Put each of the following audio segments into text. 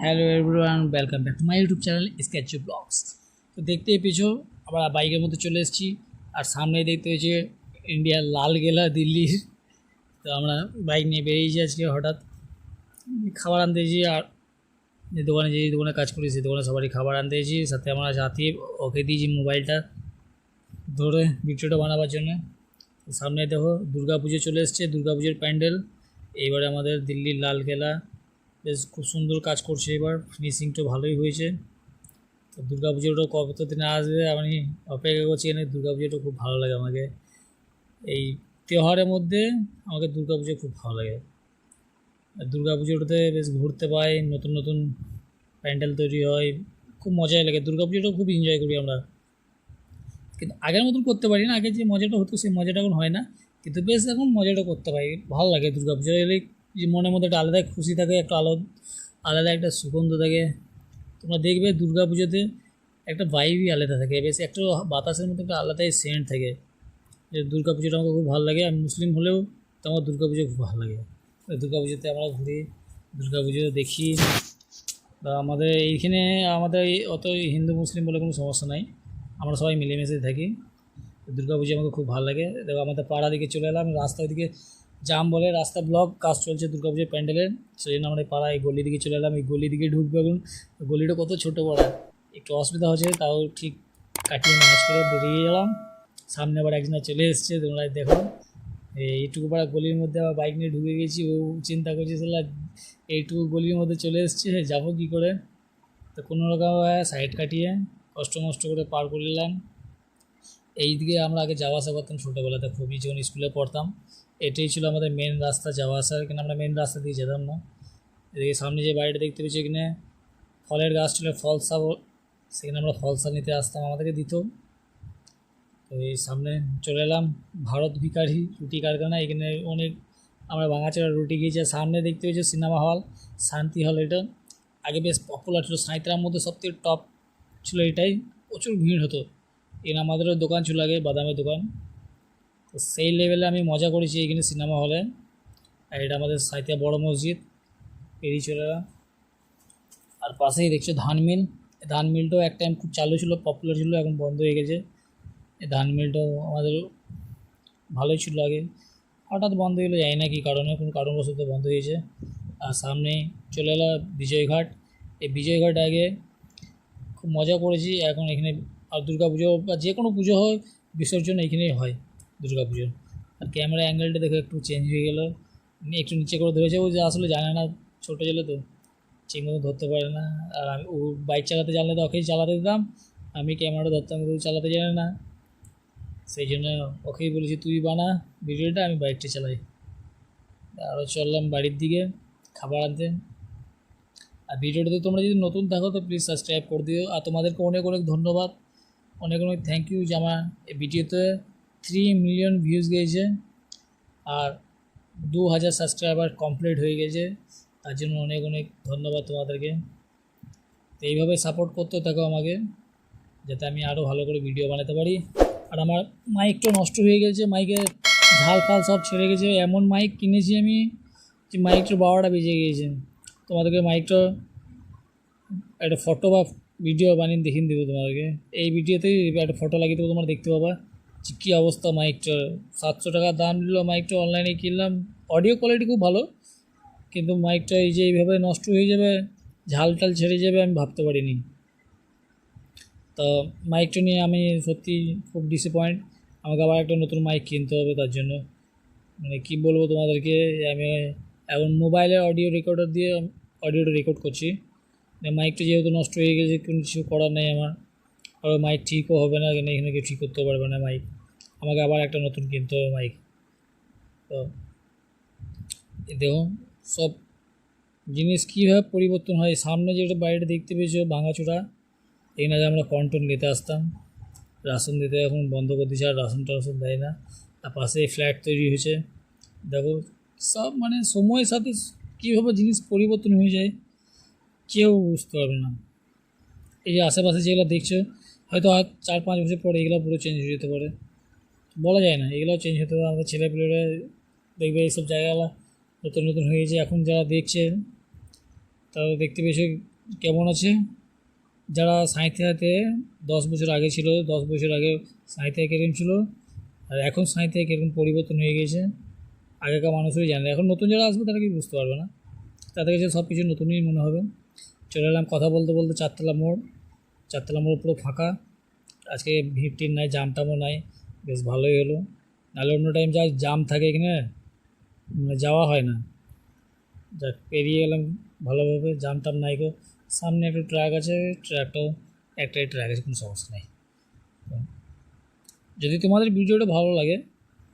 Hello everyone, welcome back to my YouTube channel sketch vlogs. তো দেখতেই পেয়েছো আবার বাইকের মধ্যে চলে এসেছি। আর সামনে দেখতে হয়েছে ইন্ডিয়ার লালকেল্লা দিল্লির। তো আমরা বাইক নিয়ে বেরিয়েছি আজকে হঠাৎ খাবার আনতে এসেছি। আর যে দোকানে কাজ করি সেই দোকানে সবারই খাবার আনতে এসেছি। সাথে আমরা সাথে ওকে দিয়েছি মোবাইলটা ধরে ভিডিওটা বানাবার জন্য। সামনে দেখো দুর্গা পুজো চলে এসছে, দুর্গা পুজোর প্যান্ডেল। এবারে আমাদের দিল্লির লালকেল্লা বেশ খুব সুন্দর কাজ করছে, এবার ফিনিশিংটা ভালোই হয়েছে। তো দুর্গা পুজোটা কত দিনে আসবে আমি অপেক্ষা করছি। এখানে দুর্গা পুজোটা খুব ভালো লাগে আমাকে। এই ত্যোহারের মধ্যে আমাকে দুর্গা পুজো খুব ভালো লাগে। আর দুর্গা পুজোটাতে বেশ ঘুরতে পাই, নতুন নতুন প্যান্ডেল তৈরি হয়, খুব মজাই লাগে। দুর্গা পুজোটা খুব এনজয় করি আমরা, কিন্তু আগের মতন করতে পারি না। আগে যে মজাটা হতো সেই মজাটা এখন হয় না, কিন্তু বেশ এখন মজাটা করতে পারি। ভালো লাগে দুর্গা পুজো এলে, যে মনের মধ্যে একটা আলাদা খুশি থাকে, একটা আলাদা একটা সুগন্ধ থাকে। তোমরা দেখবে দুর্গা পুজোতে একটা ভাইবই আলাদা থাকে, বেশ একটা বাতাসের মধ্যে একটা আলাদাই সেন্ট থাকে। যে দুর্গা পুজোটা আমাকে খুব ভালো লাগে। আমি মুসলিম হলেও তো আমার দুর্গা পুজো খুব ভালো লাগে। দুর্গা পুজোতে আমরা ঘুরি, দুর্গা পুজো দেখি। বা আমাদের এইখানে আমাদের অত হিন্দু মুসলিম বলে কোনো সমস্যা নাই, আমরা সবাই মিলেমিশে থাকি। দুর্গা পুজো আমাকে খুব ভালো লাগে। দেখো আমাদের পাড়া দিকে চলে এলাম, রাস্তার দিকে জাম বলে, রাস্তা ব্লক, কাজ চলছে দুর্গা পুজোর প্যান্ডেলের। সেই জন্য আমরা এই পাড়া এই গলি দিকে চলে এলাম। এই গলি দিকে ঢুকবে এখন, গলিটা কত ছোটো বড়, একটু অসুবিধা হচ্ছে, তাও ঠিক কাটিয়ে ম্যানেজ করে বেরিয়ে গেলাম। সামনে আবার একজনা চলে এসছে, তোমরা দেখো। এইটুকু পাড়া গলির মধ্যে আবার বাইক নিয়ে ঢুকে গেছি। ও চিন্তা করছে সালা এইটুকু গলির মধ্যে চলে এসছে, যাবো কী করে। তো কোনো রকম সাইড কাটিয়ে কষ্ট মষ্ট করে পার করলাম। এই দিকে আমরা আগে যাওয়া আসা করতাম ছোটোবেলাতে, খুবই যখন স্কুলে পড়তাম। এটাই ছিল আমাদের মেন রাস্তা যাওয়া আসার, কিন্তু আমরা মেন রাস্তা দিয়ে যেতাম না। এদিকে সামনে যে বাড়িটা দেখতে পেয়েছি, এখানে ফলের গাছ ছিল, ফলসা, সেখানে আমরা ফলসা নিতে আসতাম, আমাদেরকে দিত। তো এই সামনে চলে এলাম ভারত ভিকারি রুটি কারখানা। এখানে অনেক আমরা ভাঙাচোরা রুটি খেয়েছি। আর সামনে দেখতে পেয়েছি সিনেমা হল, শান্তি হল। এটা আগে বেশ পপুলার ছিল, সাঁইত্রার মধ্যে সবথেকে টপ ছিল এটাই, প্রচুর ভিড় হতো। এখানে আমাদেরও দোকান ছিল আগে, বাদামের দোকান। তো সেই লেভেলে আমি মজা করেছি এখানে সিনেমা হলে। আর এটা আমাদের সাঁইতিয়া বড় মসজিদ, পেরিয়ে চলে এলাম। আর পাশেই দেখছো ধান মিল। ধান মিলটাও এক টাইম খুব চালু ছিল, পপুলার ছিল, এখন বন্ধ হয়ে গেছে। এই ধান মিলটাও আমাদের ভালোই ছিল আগে, হঠাৎ বন্ধ হয়ে গেলো, জানি না কী কারণে, কোনো কারণবশত বন্ধ হয়েছে। আর সামনে চলে এলো বিজয়ঘাট। এই বিজয়ঘাট আগে খুব মজা করেছি। এখন এখানে আর দুর্গা পুজো বা যে কোনো পুজো হয়, বিসর্জন এখানেই হয় দুর্গা পুজোর। আর ক্যামেরা অ্যাঙ্গেলটা দেখে একটু চেঞ্জ হয়ে গেলো, একটু নিচে করে ধরেছে। ও যে আসলে জানে না, ছোটো ছেলে তো ঠিক মতো ধরতে পারে না। আর আমি ও বাইক চালাতে জানলে তো ওকেই চালাতে দিতাম, আমি ক্যামেরাটা ধরতাম, ও চালাতে জানে না। সেই জন্য ওকেই বলেছি তুই বানা ভিডিওটা, আমি বাইকটা চালাই। আরও চললাম বাড়ির দিকে খাবার আনতে। আর ভিডিওটাতে তোমরা যদি নতুন থাকো তো প্লিজ সাবস্ক্রাইব করে দিও। আর তোমাদেরকে অনেক অনেক ধন্যবাদ, অনেক অনেক থ্যাংক ইউ যে আমার এই ভিডিওতে 3 মিলিয়ন ভিউজ গিয়েছে। আর 2000 সাবস্ক্রাইবার কমপ্লিট হয়ে গেছে, তার জন্য অনেক অনেক ধন্যবাদ তোমাদেরকে। তো এইভাবে সাপোর্ট করতে থাকো আমাকে, যাতে আমি আরও ভালো করে ভিডিও বানাতে পারি। আর আমার মাইকটা নষ্ট হয়ে গেছে, মাইকের ঝাল ফাল সব ছেড়ে গেছে। এমন মাইক কিনেছি আমি যে মাইকটার 12টা বেজে গিয়েছে। তোমাদেরকে মাইকটা একটা ফটো বা ভিডিও বানিয়ে দেখিয়ে দেবো তোমাদেরকে। এই ভিডিওতেই একটা ফটো লাগিয়ে দেবো, তোমরা দেখতে পাবা যে কী অবস্থা মাইকটা। 700 টাকা দাম নিল মাইকটা, অনলাইনে কিনলাম। অডিও কোয়ালিটি খুব ভালো, কিন্তু মাইকটা এই যে এইভাবে নষ্ট হয়ে যাবে, ঝাল টাল ছেড়ে যাবে, আমি ভাবতে পারিনি। তো মাইকটা নিয়ে আমি সত্যি খুব ডিসঅ্যাপয়েন্ট। আমাকে আবার একটা নতুন মাইক কিনতে হবে তার জন্য। মানে কী বলবো তোমাদেরকে, আমি এখন মোবাইলের অডিও রেকর্ডার দিয়ে অডিওটা রেকর্ড করছি। মাইকটা যেহেতু নষ্ট হয়ে গেছে, কোনো কিছু করার নেই আমার। আর মাইক ঠিকও হবে না, এখানে কেউ ঠিক করতে পারবে না মাইক, আমাকে আবার একটা নতুন কিনতে হবে মাইক। তো দেখো সব জিনিস কীভাবে পরিবর্তন হয়। সামনে যেটা বাড়িটা দেখতে পেয়েছো ভাঙাচোরা, এখানে আগে আমরা কন্ট্রোল নিতে আসতাম, রাশন দিতে এখন বন্ধ করে দিয়েছে, আর রাশন টাশন দেয় না। আর পাশে ফ্ল্যাট তৈরি হয়েছে। দেখো সব মানে সময়ের সাথে কীভাবে জিনিস পরিবর্তন হয়ে যায় কেউ বুঝতে পারবে না। এই যে আশেপাশে যেগুলো দেখছো, হয়তো আর 4-5 বছর পরে এগুলো পুরো চেঞ্জ হয়ে যেতে পারে, বলা যায় না। এগুলোও চেঞ্জ হতে পারে। আমাদের ছেলেপিলেরা দেখবে এইসব জায়গাগুলো নতুন নতুন হয়েছে, এখন যারা দেখছে তাও দেখতে পেয়েছো কেমন আছে। যারা সাঁইথিয়াতে 10 বছর আগে ছিল, 10 বছর আগে সাঁইথিয়া কীরকম ছিল আর এখন সাঁইথিয়া কীরকম পরিবর্তন হয়ে গেছে, আগেকার মানুষই জানে। এখন নতুন যারা আসবে তারা কি বুঝতে পারবে না, তাদের কাছে সব কিছু নতুনই মনে হবে। চলে এলাম কথা বলতে বলতে চারতলা মোড়। চারতলা মোড় পুরো ফাঁকা, আজকে ভিড় টিড় নাই, জাম টামও নাই, বেশ ভালোই হলো। নাহলে অন্য টাইম যা জাম থাকে এখানে, মানে যাওয়া হয় না। যাক, পেরিয়ে গেলাম ভালোভাবে, জাম টাম নাই গো। সামনে একটা ট্রাক আছে, ট্রাকটাও একটাই ট্রাক আছে, কোনো সমস্যা নেই। তো যদি তোমাদের ভিডিওটা ভালো লাগে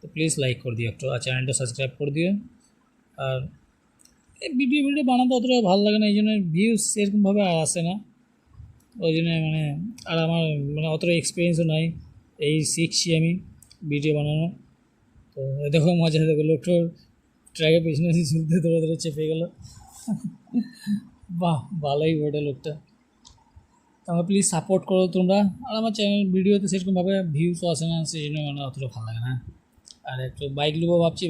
তো প্লিজ লাইক করে দিও একটু, আর চ্যানেলটা সাবস্ক্রাইব করে দিও। আর এই ভিডিও বানাতে অতটা ভালো লাগে না, এই জন্য ভিউজ সেরকমভাবে আর আসে না, ওই জন্য মানে আর আমার মানে অতটা এক্সপিরিয়েন্সও নাই, এই শিখছি আমি ভিডিও বানানো। তো দেখো মজা, দেখো লোকটা ট্র্যাকের পেছনে ঝুলতে ধরে ধরে চেপে গেল। বাহ, ভালোই বটে লোকটা। তোমরা প্লিজ সাপোর্ট করো তোমরা। আর আমার চ্যানেল ভিডিওতে সেরকমভাবে ভিউসও আসে না, সেই জন্য মানে অতটা ভালো লাগে না। আর একটু বাইক নেবো ভাবছি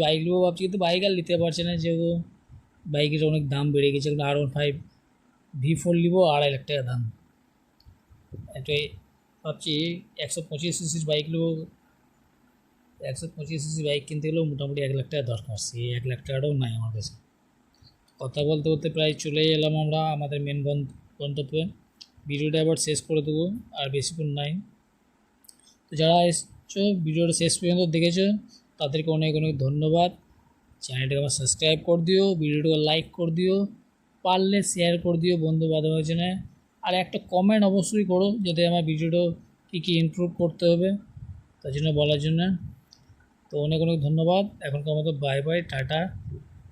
কিন্তু বাইক আর নিতে পারছি না, যেহেতু বাইকের অনেক দাম বেড়ে গেছে। কিন্তু R15 V4 নিবো, 2.5 লাখ টাকা দাম। একটা ভাবছি 125 সিসির বাইক নেবো। 125 সিসি বাইক কিনতে গেলেও মোটামুটি 1 লাখ টাকা দরকার, সেই 1 লাখ টাকাটাও নাই আমার কাছে। কথা বলতে বলতে প্রায় চলে এলাম আমরা আমাদের মেন গন্তব্যে। ভিডিওটা এবার শেষ করে দেবো, আর বেশিক্ষণ নাই। তো যারা এসছো ভিডিওটা শেষ পর্যন্ত দেখেছো তাদেরকে অনেক অনেক ধন্যবাদ। চ্যানেলটাকে আমার সাবস্ক্রাইব করে দিও, ভিডিওটাকে লাইক করে দিও, পারলে শেয়ার করে দিও বন্ধু বান্ধবের জন্য। আর একটা কমেন্ট অবশ্যই করো যাতে আমার ভিডিওটা কী কী ইমপ্রুভ করতে হবে তার জন্য বলার জন্য। তো অনেক অনেক ধন্যবাদ। এখনকার মতো বাই বাই, টাটা।